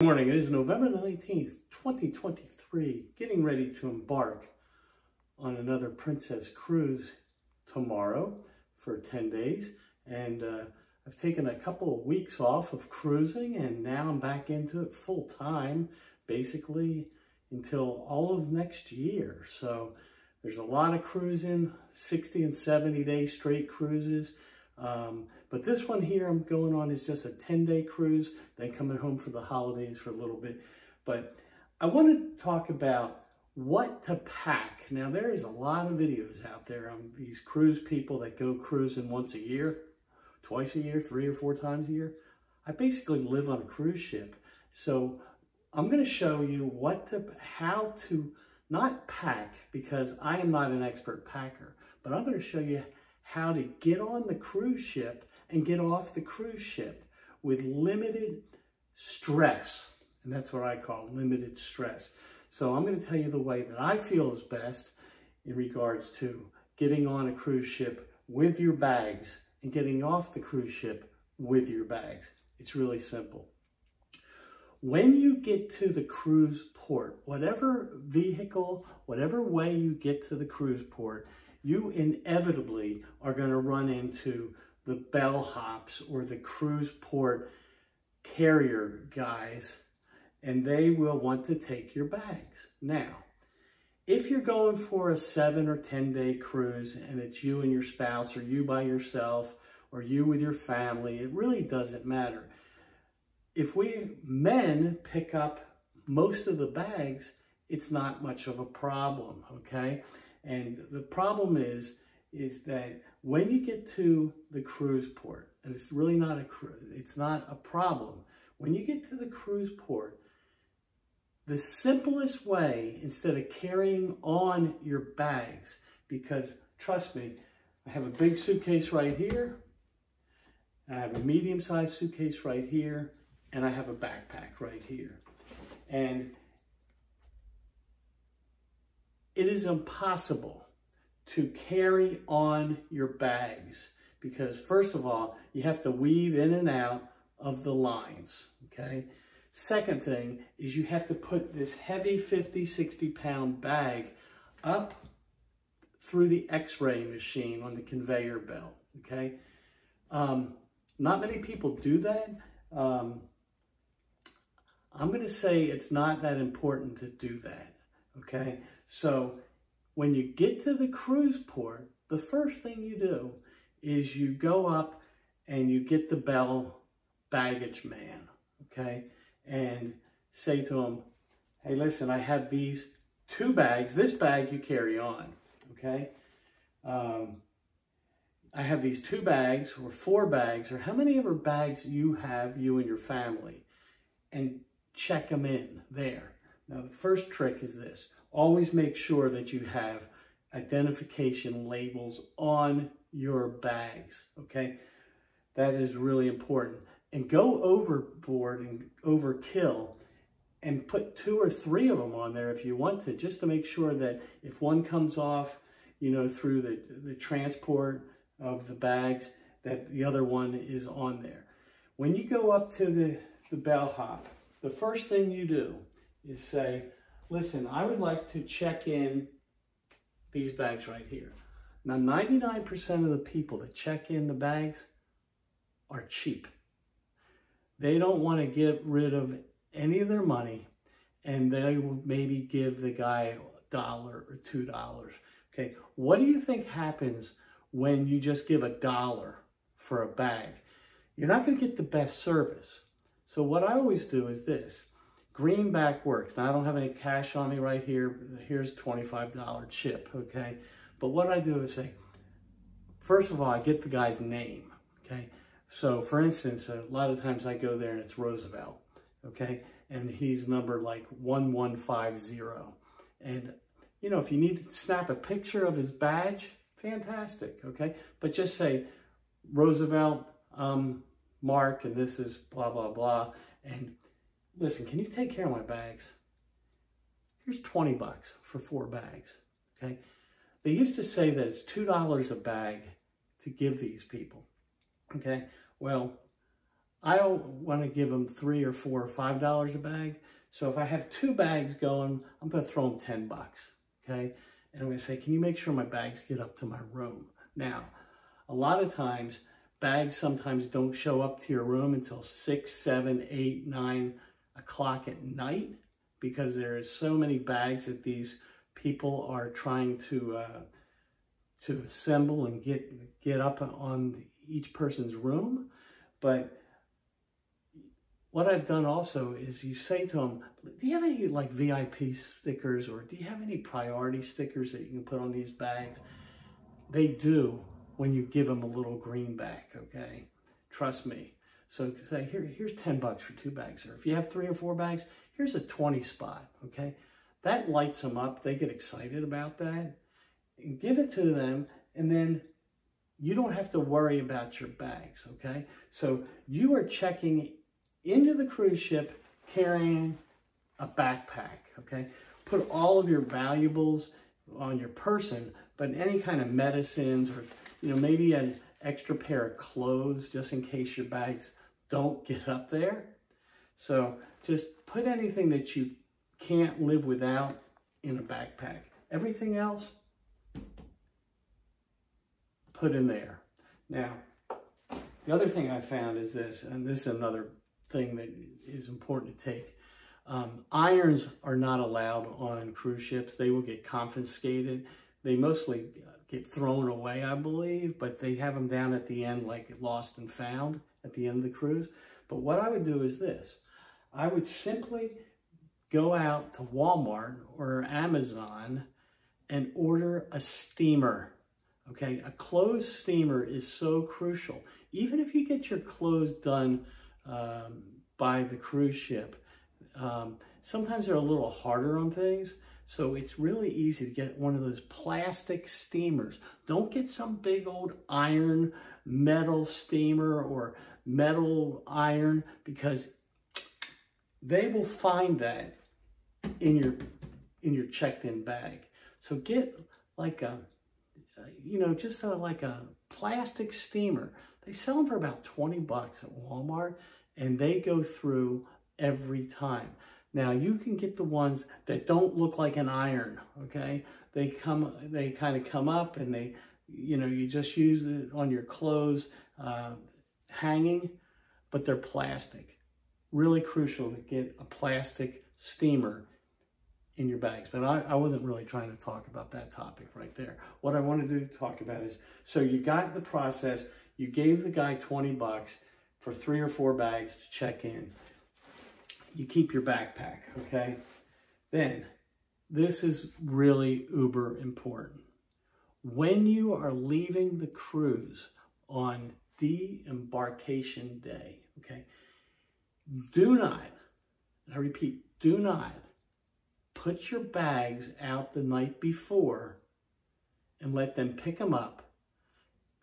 Good morning. It is November 19th, 2023, getting ready to embark on another Princess cruise tomorrow for 10 days. And I've taken a couple of weeks off of cruising, and now I'm back into it full time, basically until all of next year. So there's a lot of cruising, 60 and 70 day straight cruises. But this one here I'm going on is just a 10-day cruise, then coming home for the holidays for a little bit. But I want to talk about what to pack. Now, there is a lot of videos out there on these cruise people that go cruising once a year, twice a year, 3 or 4 times a year. I basically live on a cruise ship. So I'm going to show you how to not pack, because I am not an expert packer, but I'm going to show you how to get on the cruise ship and get off the cruise ship with limited stress. And that's what I call limited stress. So I'm going to tell you the way that I feel is best in regards to getting on a cruise ship with your bags and getting off the cruise ship with your bags. It's really simple. When you get to the cruise port, whatever vehicle, whatever way you get to the cruise port, you inevitably are going to run into the bellhops or the cruise port carrier guys, and they will want to take your bags. Now, if you're going for a 7 or 10 day cruise and it's you and your spouse, or you by yourself, or you with your family, it really doesn't matter. If we men pick up most of the bags, it's not much of a problem, okay? And the problem is that when you get to the cruise port, and it's really not it's not a problem. When you get to the cruise port, the simplest way, instead of carrying on your bags, because trust me, I have a big suitcase right here, and I have a medium-sized suitcase right here, and I have a backpack right here. And it is impossible to carry on your bags because, first of all, you have to weave in and out of the lines, okay? Second thing is you have to put this heavy 50, 60-pound bag up through the X-ray machine on the conveyor belt, okay? Not many people do that. I'm going to say it's not that important to do that, okay? So when you get to the cruise port, the first thing you do is you go up and you get the baggage man, okay? And say to him, hey, listen, I have these 2 bags. This bag you carry on, okay? I have these 2 bags or 4 bags, or how many ever bags you have, you and your family, and check them in there. Now, the first trick is this. Always make sure that you have identification labels on your bags, okay? That is really important. And go overboard and overkill and put 2 or 3 of them on there if you want to, just to make sure that if one comes off, you know, through the transport of the bags, that the other one is on there. When you go up to the bellhop, the first thing you do is say, listen, I would like to check in these bags right here. Now, 99% of the people that check in the bags are cheap. They don't want to get rid of any of their money, and they will maybe give the guy $1 or $2. Okay, what do you think happens when you just give $1 for a bag? You're not going to get the best service. So what I always do is this. Greenback works. Now, I don't have any cash on me right here. Here's a $25 chip, okay? But what I do is say, first of all, I get the guy's name, okay? So, for instance, a lot of times I go there and it's Roosevelt, okay? And he's numbered like 1150. And, you know, if you need to snap a picture of his badge, fantastic, okay? But just say, Roosevelt, Mark, and this is blah, blah, blah. And listen, can you take care of my bags? Here's 20 bucks for 4 bags, okay? They used to say that it's $2 a bag to give these people, okay? Well, I don't want to give them $3 or $4 or $5 a bag. So if I have 2 bags going, I'm going to throw them 10 bucks, okay? And I'm going to say, can you make sure my bags get up to my room? Now, a lot of times, bags sometimes don't show up to your room until 6, 7, 8, 9 o'clock at night, because there's so many bags that these people are trying to assemble and get up on each person's room. But what I've done also is you say to them, do you have any like VIP stickers, or do you have any priority stickers that you can put on these bags? They do when you give them a little greenback, okay? Trust me. So say, here's 10 bucks for 2 bags. Or if you have 3 or 4 bags, here's a 20 spot, okay? That lights them up. They get excited about that. And give it to them, and then you don't have to worry about your bags, okay? So you are checking into the cruise ship carrying a backpack, okay? Put all of your valuables on your person, but any kind of medicines, or maybe an extra pair of clothes just in case your bags don't get up there. So just put anything that you can't live without in a backpack. Everything else, put in there. Now, the other thing I found is this, and this is another thing that is important to take. Irons are not allowed on cruise ships. They will get confiscated. They mostly get thrown away, I believe, but they have them down at the end like lost and found at the end of the cruise. But what I would do is this. I would simply go out to Walmart or Amazon and order a steamer. Okay, a clothes steamer is so crucial. Even if you get your clothes done by the cruise ship, sometimes they're a little harder on things. So it's really easy to get one of those plastic steamers. Don't get some big old iron metal steamer or metal iron, because they will find that in your checked-in bag. So get like a like a plastic steamer. They sell them for about 20 bucks at Walmart, and they go through every time. Now you can get the ones that don't look like an iron, okay? They kind of come up, and they, you just use it on your clothes hanging, but they're plastic. Really crucial to get a plastic steamer in your bags. But I wasn't really trying to talk about that topic right there. What I wanted to talk about is, so you got the process, you gave the guy 20 bucks for 3 or 4 bags to check in. You keep your backpack, okay? Then, this is really uber important. When you are leaving the cruise on deembarkation day, okay, do not, I repeat, do not put your bags out the night before and let them pick them up,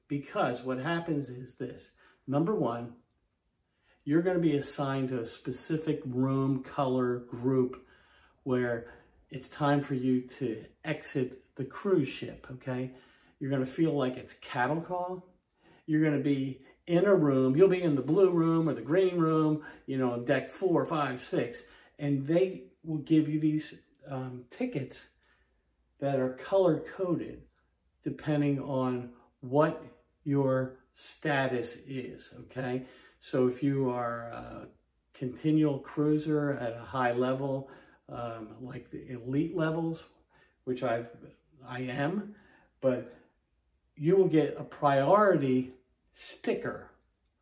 because what happens is this. Number one, you're going to be assigned to a specific room, color, group where it's time for you to exit the cruise ship, okay? You're going to feel like it's cattle call. You're going to be in a room. You'll be in the blue room or the green room, on deck 4, 5, 6, and they will give you these tickets that are color-coded depending on what your status is, okay? So if you are a continual cruiser at a high level, like the elite levels, which I am, but you will get a priority sticker,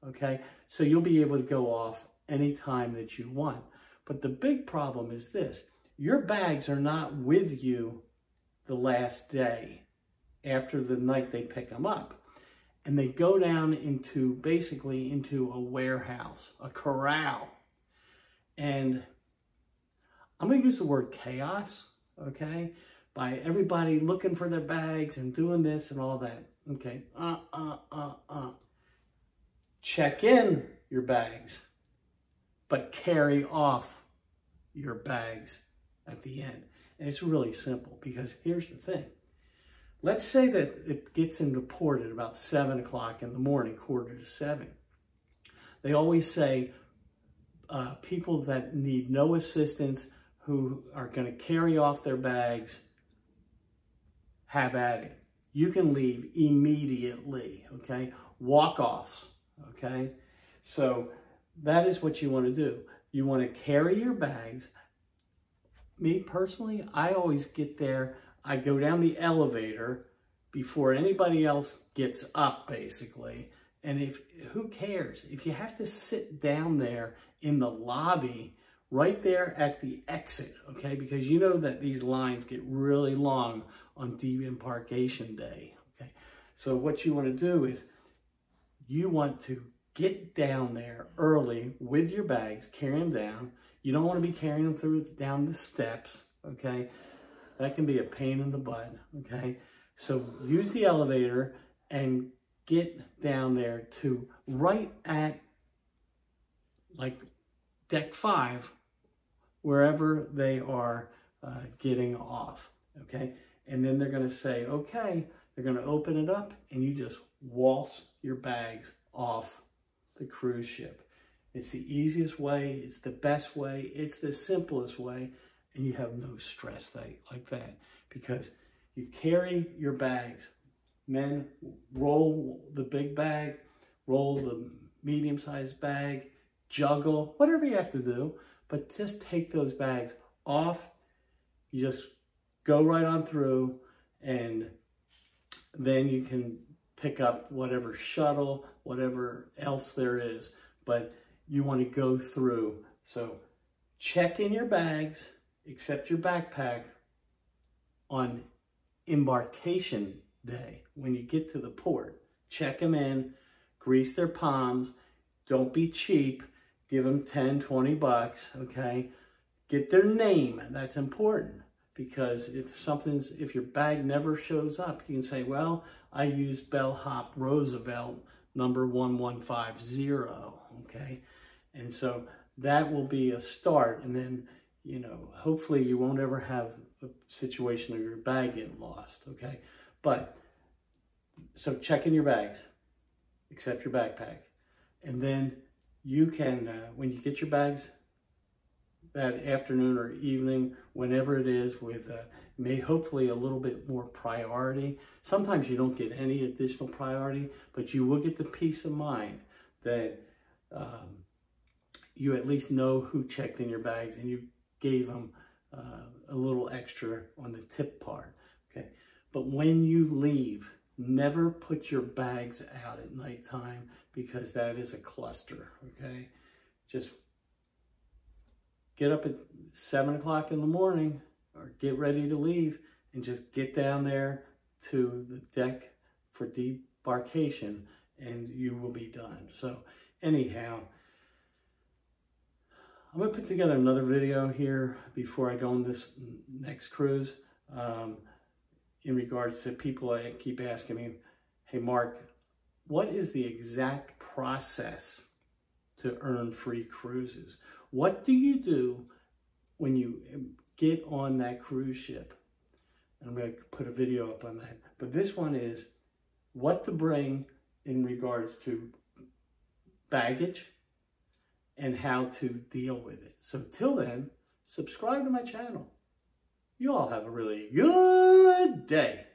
okay? So you'll be able to go off anytime that you want. But the big problem is this. Your bags are not with you the last day after the night they pick them up. And they go down basically into a warehouse, a corral. And I'm going to use the word chaos, okay? By everybody looking for their bags and doing this and all that. Okay, Check in your bags, but carry off your bags at the end. And it's really simple, because here's the thing. Let's say that it gets into port at about 7 o'clock in the morning, 6:45. They always say people that need no assistance, who are going to carry off their bags, have at it. You can leave immediately, okay? Walk-offs, okay? So that is what you want to do. You want to carry your bags. Me personally, I always get there. I go down the elevator before anybody else gets up, basically. And who cares? If you have to sit down there in the lobby, right there at the exit, okay? Because you know that these lines get really long on deembarkation day, okay? So what you want to do is you want to get down there early with your bags, carry them down. You don't want to be carrying them down the steps, okay? That can be a pain in the butt, okay? So use the elevator and get down there to right at like deck 5, wherever they are getting off, okay? And then they're gonna say, okay, they're gonna open it up and you just waltz your bags off the cruise ship. It's the easiest way, it's the best way, it's the simplest way, and you have no stress like that because you carry your bags. Men, roll the big bag, roll the medium-sized bag, juggle, whatever you have to do, but just take those bags off. You just go right on through, and then you can pick up whatever shuttle, whatever else there is, but you want to go through. So check in your bags, except your backpack, on embarkation day. When you get to the port, check them in, grease their palms, don't be cheap, give them 10, 20 bucks, okay? Get their name, that's important, because if your bag never shows up, you can say, well, I used bellhop Roosevelt number 1150, okay? And so that will be a start, and then, you know, hopefully you won't ever have a situation of your bag getting lost, okay? But, so check in your bags, except your backpack. And then you can, when you get your bags that afternoon or evening, whenever it is, with hopefully a little bit more priority. Sometimes you don't get any additional priority, but you will get the peace of mind that you at least know who checked in your bags and you gave them a little extra on the tip part, okay? But when you leave, never put your bags out at nighttime, because that is a cluster, okay? Just get up at 7 o'clock in the morning or get ready to leave and just get down there to the deck for deembarkation and you will be done. So anyhow, I'm gonna put together another video here before I go on this next cruise in regards to people that keep asking me, hey Mark, what is the exact process to earn free cruises? What do you do when you get on that cruise ship? And I'm going to put a video up on that. But this one is what to bring in regards to baggage and how to deal with it. So till then, subscribe to my channel. You all have a really good day.